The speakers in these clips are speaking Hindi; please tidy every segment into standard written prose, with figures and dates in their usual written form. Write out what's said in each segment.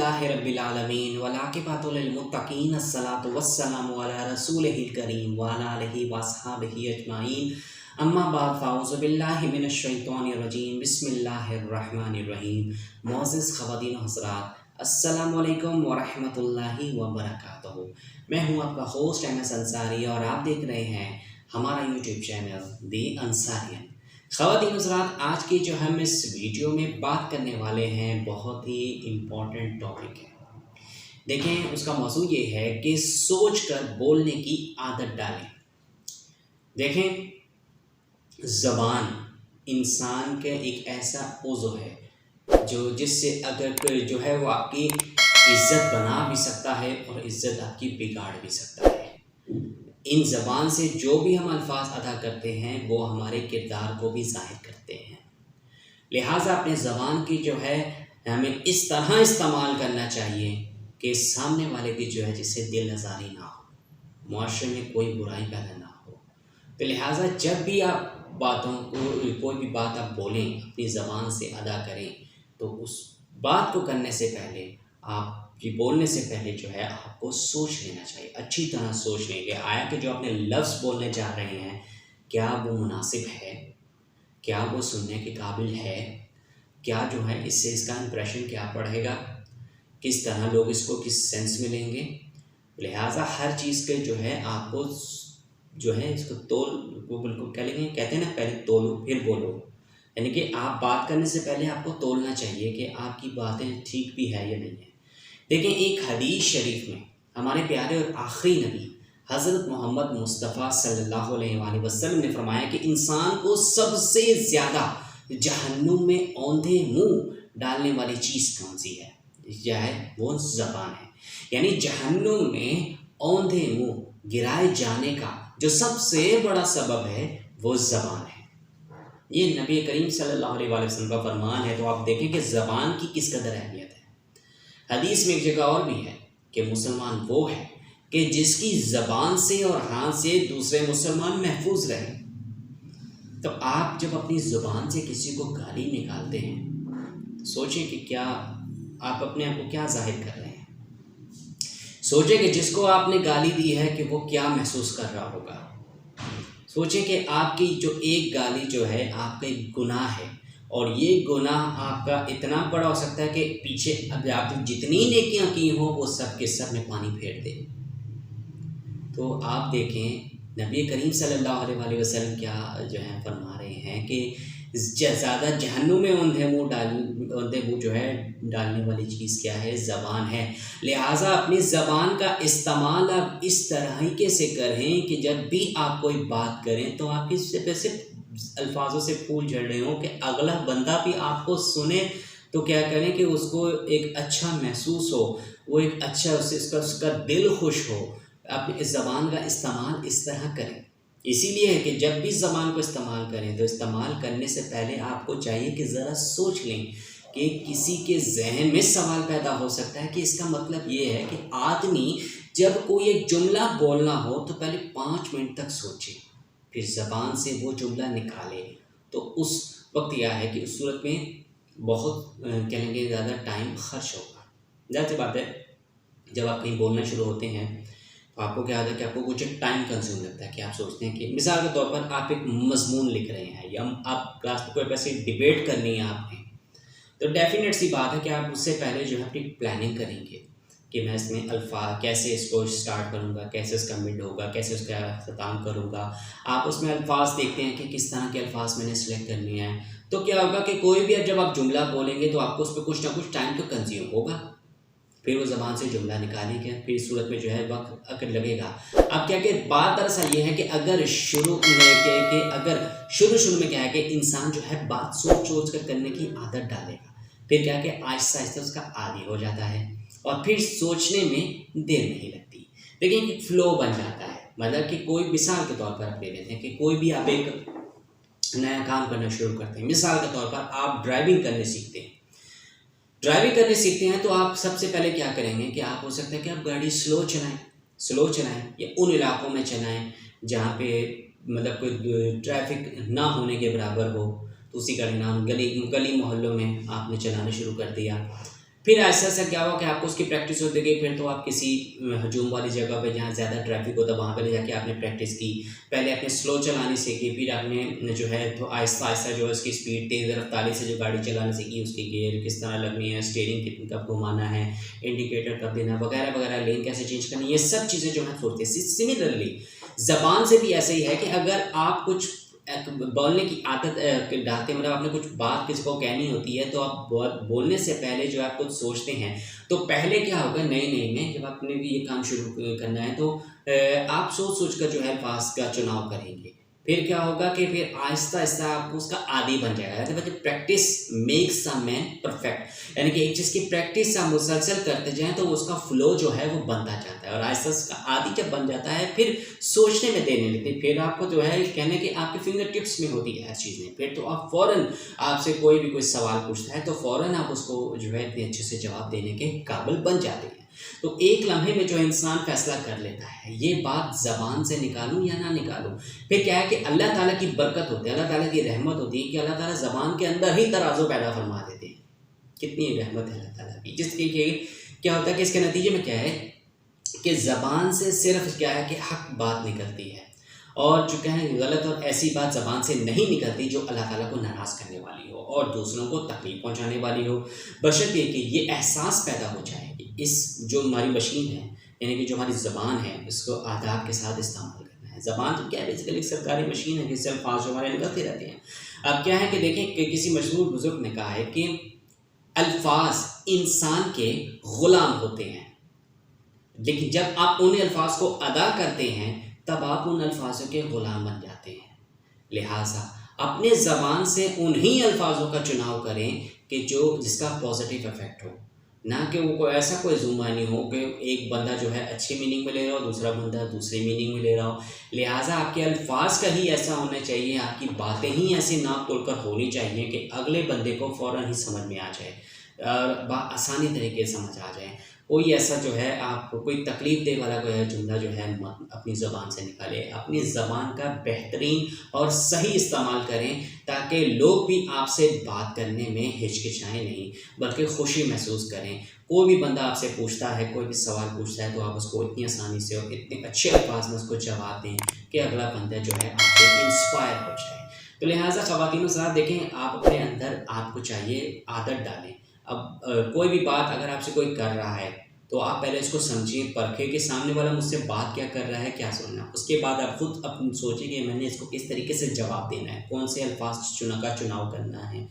अल्हम्दुलिल्लाहि रब्बिल आलमीन वल आक़िबतु लिल मुत्तक़ीन अस्सलातु वस्सलामु अला रसूलिहिल करीम व अला आलिहि व अस्हाबिहि अजमाइन अम्मा बाद फ़अऊज़ु बिल्लाहि मिनश शैतानिर रजीम बिस्मिल्लाहिर रहमानिर रहीम। मोअज़्ज़िज़ ख़वातीन व हज़रात, अस्सलामु अलैकुम व रहमतुल्लाहि व बरकातुहू। मैं हूँ आपका होस्ट एमएस अंसारी और आप देख रहे हैं हमारा यूट्यूब चैनल दी अंसारियन। ख़वातीन हज़रात, आज की जो हम इस वीडियो में बात करने वाले हैं बहुत ही इम्पोर्टेंट टॉपिक है। देखें, उसका मौजू ये है कि सोच कर बोलने की आदत डालें। देखें, ज़बान इंसान के एक ऐसा उज़्व है जो जिससे अगर कोई जो है वो आपकी इज़्ज़त बना भी सकता है और इज़्ज़त आपकी बिगाड़ भी सकता है। इन ज़बान से जो भी हम अल्फाज अदा करते हैं वो हमारे किरदार को भी ज़ाहिर करते हैं। लिहाजा अपने ज़बान की जो है हमें इस तरह इस्तेमाल करना चाहिए कि सामने वाले की जो है जिससे दिल आज़ारी ना हो, मुआशरे में कोई बुराई पैदा ना हो। तो लिहाजा जब भी आप बातों को कोई भी बात आप बोलें, अपनी ज़बान से अदा करें, तो उस बात को करने से पहले आप ये बोलने से पहले जो है आपको सोच लेना चाहिए, अच्छी तरह सोच लेंगे आया कि जो अपने लफ्ज़ बोलने जा रहे हैं क्या वो मुनासिब है, क्या वो सुनने के काबिल है, क्या जो है इससे इसका इंप्रेशन क्या पड़ेगा, किस तरह लोग इसको किस सेंस में लेंगे। लिहाजा हर चीज़ के जो है आपको जो है इसको वो बिल्कुल कह लेंगे, कहते हैं ना, पहले तोलो फिर बोलो। यानी कि आप बात करने से पहले आपको तोलना चाहिए कि आपकी बातें ठीक भी है या नहीं है। देखें, एक हदीस शरीफ में हमारे प्यारे और आखिरी नबी हज़रत मोहम्मद मुस्तफ़ा सल्लल्लाहु अलैहि वसल्लम ने फरमाया कि इंसान को सबसे ज़्यादा जहन्नुम में औंधे मुँह डालने वाली चीज़ कौन सी है? यह है वो ज़बान है। यानी जहन्नुम में औंधे मुँह गिराए जाने का जो सबसे बड़ा सबब है वो ज़बान है। ये नबी करीम सल्लल्लाहु अलैहि वसल्लम का फरमान है। तो आप देखें कि ज़बान की किस कदर अहमियत है। हदीस में एक जगह और भी है कि मुसलमान वो है कि जिसकी ज़बान से और हाथ से दूसरे मुसलमान महफूज रहे। तो आप जब अपनी ज़ुबान से किसी को गाली निकालते हैं, सोचें कि क्या आप अपने आप को क्या जाहिर कर रहे हैं। सोचें कि जिसको आपने गाली दी है कि वो क्या महसूस कर रहा होगा। सोचें कि आपकी जो एक गाली जो है आपका एक गुनाह है और ये गुनाह आपका इतना बड़ा हो सकता है कि पीछे अब आपने जितनी नेकियां की हो वो सब के सब में पानी फेर दे। तो आप देखें नबी करीम सल्लल्लाहु अलैहि वसल्लम क्या जो है फरमा रहे हैं कि ज़्यादा जहन्नुम में औंधे मुँह जो है डालने वाली चीज़ क्या है? ज़बान है। लिहाजा अपनी ज़बान का इस्तेमाल आप इस तरीके से करें कि जब भी आप कोई बात करें तो आपकी सिर्फ अल्फाजों से फूल झड़ रहे हो कि अगला बंदा भी आपको सुने तो क्या करें कि उसको एक अच्छा महसूस हो, वो एक अच्छा उसका दिल खुश हो। अपनी इस ज़बान का इस्तेमाल इस तरह करें। इसीलिए है कि जब भी ज़बान को इस्तेमाल करें तो इस्तेमाल करने से पहले आपको चाहिए कि ज़रा सोच लें कि किसी के जहन में सवाल पैदा हो सकता है कि इसका मतलब ये है कि आदमी जब कोई एक जुमला बोलना हो तो पहले 5 मिनट तक सोचे, फिर ज़बान से वो जुमला निकाले। तो उस वक्त यह है कि उस सूरत में बहुत कहेंगे ज़्यादा टाइम खर्च होगा। ज़ाहिर सी बात है, जब आप कहीं बोलना शुरू होते हैं तो आपको क्या होता है कि आपको कुछ एक टाइम कंज्यूम लगता है कि आप सोचते हैं कि मिसाल के तौर पर आप एक मज़मून लिख रहे हैं या आप क्लास में कोई ऐसी डिबेट करनी है आपने, तो डेफिनेट सी बात है कि आप उससे पहले जो है अपनी प्लानिंग करेंगे कि मैं इसमें अल्फाज कैसे इसको स्टार्ट करूँगा, कैसे इसका मिड होगा, कैसे उसका ख़त्म करूँगा। आप उसमें अल्फाज देखते हैं कि किस तरह के अल्फाज मैंने सेलेक्ट करने हैं। तो क्या होगा कि कोई भी जब आप जुमला बोलेंगे तो आपको उस पर कुछ ना कुछ टाइम तो कंज्यूम होगा। फिर वो ज़बान से जुमला निकालेंगे, फिर इस सूरत में जो है वक्त अगर लगेगा। अब क्या कि बात दरअसल ये है कि अगर शुरू में क्या है कि इंसान जो है बात सोच कर करने की आदत डालेगा, फिर क्या कि आहिस्ता आहिस्ता उसका आदी हो जाता है और फिर सोचने में देर नहीं लगती। लेकिन एक फ़्लो बन जाता है। मतलब कि कोई मिसाल के तौर पर आप ले लेते हैं कि कोई भी आप एक नया काम करना शुरू करते हैं। मिसाल के तौर पर आप ड्राइविंग करने सीखते हैं तो आप सबसे पहले क्या करेंगे कि आप हो सकता है कि आप गाड़ी स्लो चलाएं या उन इलाकों में चलाएं जहाँ पे मतलब कोई ट्रैफिक ना होने के बराबर हो। तो उसी का नाम गली मोहल्लों में आपने चलाना शुरू कर दिया। फिर ऐसा ऐसा क्या हुआ कि आपको उसकी प्रैक्टिस होती गई। फिर तो आप किसी हजूम वाली जगह पे जहाँ ज़्यादा ट्रैफिक होता है वहाँ पे ले जाके आपने प्रैक्टिस की। पहले आपने स्लो चलानी सीखी, फिर आपने जो है तो आहिस्ता आहिस्ता जो है उसकी स्पीड तेज़ रफ्तारी से जो गाड़ी चलाना सीखी, उसकी गियर किस तरह लगनी है, स्टीयरिंग कितनी कब घुमाना है, इंडिकेटर कब देना वगैरह वगैरह, लेन कैसे चेंज करनी, ये सब चीज़ें जो है होती है। सिमिलरली ज़बान से भी ऐसे ही है कि अगर आप कुछ बोलने की आदत डालते हैं, मतलब आपने कुछ बात किसी को कहनी होती है तो आप बोलने से पहले जो आप कुछ सोचते हैं, तो पहले क्या होगा नई नई में जब आपने भी ये काम शुरू करना है तो आप सोच सोच कर जो है अल्फाज का चुनाव करेंगे। फिर क्या होगा कि फिर आहिस्ता आहिस्ता आपको उसका आदी बन जाएगा। जैसे practice makes a man perfect, यानी कि एक चीज़ की प्रैक्टिस आप मुसलसल करते जाएं तो उसका फ्लो जो है वो बनता जाता है, और आहिस्ता उसका आदी जब बन जाता है फिर सोचने में देने लगते हैं। फिर आपको जो है कहने कि आपके फिंगर टिप्स में होती है हर चीज़ें। फिर तो आप फ़ौरन, आपसे कोई भी कोई सवाल पूछता है तो फ़ौरन आप उसको जो है इतने अच्छे से जवाब देने के काबिल बन जाते हैं। तो एक लम्हे में जो इंसान फैसला कर लेता है ये बात ज़बान से निकालूं या ना निकालूं। फिर क्या है कि अल्लाह ताला की बरकत होती है, अल्लाह ताला की रहमत होती है कि अल्लाह ताला ज़बान के अंदर ही तराजू पैदा फरमा देते हैं। कितनी रहमत है अल्लाह ताला की। जिसके क्या होता है कि इसके नतीजे में क्या है कि ज़बान से सिर्फ क्या है कि हक बात निकलती है, और जो क्या है गलत और ऐसी बात ज़बान से नहीं निकलती जो अल्लाह ताला को नाराज़ करने वाली हो और दूसरों को तकलीफ पहुंचाने वाली हो, बशर्ते कि ये एहसास पैदा हो जाए कि इस जो हमारी मशीन है, यानी कि जो हमारी ज़बान है, इसको आदाब के साथ इस्तेमाल करना है। ज़बान तो क्या है बेसिकली एक सरकारी मशीन है जिससे अल्फाज जो हमारे निकलते रहते हैं। अब क्या है कि देखें कि किसी मशहूर बुजुर्ग ने कहा है कि अल्फाज इंसान के ग़ुलाम होते हैं, लेकिन जब आप उन अल्फाज को अदा करते हैं तब आप उन अल्फाजों के ग़ुलाम बन जाते हैं। लिहाजा अपने ज़बान से उन्हीं अल्फाजों का चुनाव करें कि जिसका पॉजिटिव इफ़ेक्ट हो, ना कि वो ऐसा कोई ज़ुबानी हो कि एक बंदा जो है अच्छे मीनिंग में ले रहा हो, दूसरा बंदा दूसरे मीनिंग में ले रहा हो। लिहाजा आपके अल्फाज का ही ऐसा होना चाहिए, आपकी बातें ही ऐसी नाप तोड़ कर होनी चाहिए कि अगले बंदे को फ़ौरन ही समझ में आ जाए और आसानी तरीके से समझ आ जाए। कोई ऐसा जो है आप कोई तकलीफ़ दे वाला कोई जुमला जो है मत अपनी ज़बान से निकाले। अपनी ज़बान का बेहतरीन और सही इस्तेमाल करें ताकि लोग भी आपसे बात करने में हिचकिचाएँ नहीं, बल्कि खुशी महसूस करें। कोई भी बंदा आपसे पूछता है, कोई भी सवाल पूछता है तो आप उसको इतनी आसानी से और इतने अच्छे अल्फाज में उसको जवाब दें कि अगला बंदा जो है आपसे इंस्पायर हो जाए। तो लिहाजा ख़वातीन व हज़रात देखें, आप अपने अंदर आपको चाहिए आदत डालें। अब कोई भी बात अगर आपसे कोई कर रहा है तो आप पहले इसको समझिए, परखें कि सामने वाला मुझसे बात क्या कर रहा है, क्या सुनना। उसके बाद आप खुद अपन सोचिए कि मैंने इसको किस तरीके से जवाब देना है, कौन से अल्फाज चुनाव करना है।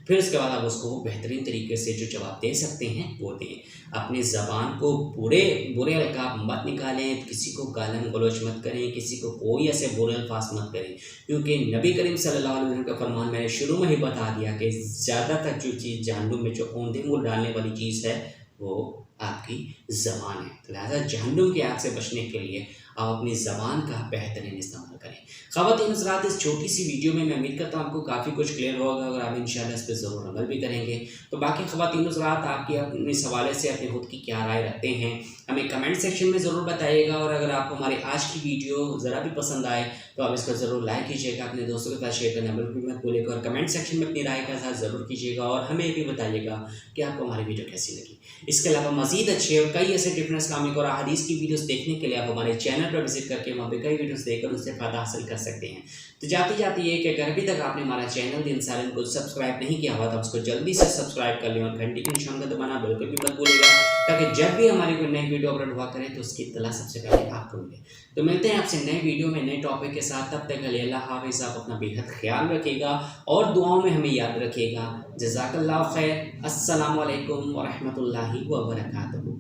फिर उसके बाद आप उसको बेहतरीन तरीके से जो जवाब दे सकते हैं वो दें। अपनी ज़बान को बुरे अलकाब मत निकालें, किसी को गालन गलौच मत करें, किसी को कोई ऐसे बुरे अल्फाज मत करें, क्योंकि नबी करीम सल्लल्लाहु अलैहि वसल्लम का फरमान मैंने शुरू में ही बता दिया कि ज़्यादातर जो चीज़ जहन्नुम में जो औंधे मुँह डालने वाली चीज़ है वो आपकी ज़बान है। तो लिहाजा जहन्नुम की आग से बचने के लिए आप अपनी ज़बान का बेहतरीन इस्तेमाल करें। ख़वातीन हज़रात, इस छोटी सी वीडियो में मैं उम्मीद करता हूँ आपको काफ़ी कुछ क्लियर होगा, अगर आप इंशाल्लाह इस पर ज़रूर अमल भी करेंगे। तो बाकी ख़वातीन हज़रात आपकी अपने हवाले से अपने खुद की क्या राय रखते हैं हमें कमेंट सेक्शन में ज़रूर बताइएगा, और अगर आपको हमारी आज की वीडियो ज़रा भी पसंद आए तो आप इसको ज़रूर लाइक कीजिएगा, अपने दोस्तों के साथ शेयर करना बिल्कुल मत भूलिएगा, और कमेंट सेक्शन में अपनी राय का साथ ज़रूर कीजिएगा और हमें भी बताइएगा कि आपको हमारी वीडियो कैसी लगी। इसके अलावा मज़ीद अच्छे और कई ऐसे डिफरेंट इस्लामिक और अहादीस की वीडियोस देखने के लिए आप हमारे चैनल पर विजिट करके वहाँ पे कई वीडियोस देखकर उससे फ़ायदा हासिल कर सकते हैं। तो जाती जाती ये कि अगर अभी तक आपने हमारा चैनल दिन सालन को सब्सक्राइब नहीं किया हुआ तो उसको जल्दी से सब्सक्राइब कर लें और घंटी के निशान का दबाना बिल्कुल भी मत भूलिएगा, ताकि जब भी हमारी कोई नई वीडियो अपलोड हुआ करें तो उसकी इत्तला सबसे पहले आपको मिले। तो मिलते हैं आपसे नए वीडियो में नए टॉपिक के साथ, तब तक अल्लाह हाफ़िज़। आप अपना बेहद ख्याल रखिएगा और दुआओं में हमें याद रखिएगा। जज़ाकल्लाहु खैर। अस्सलामु अलैकुम व रहमतुल्लाहि व बरकातुहू।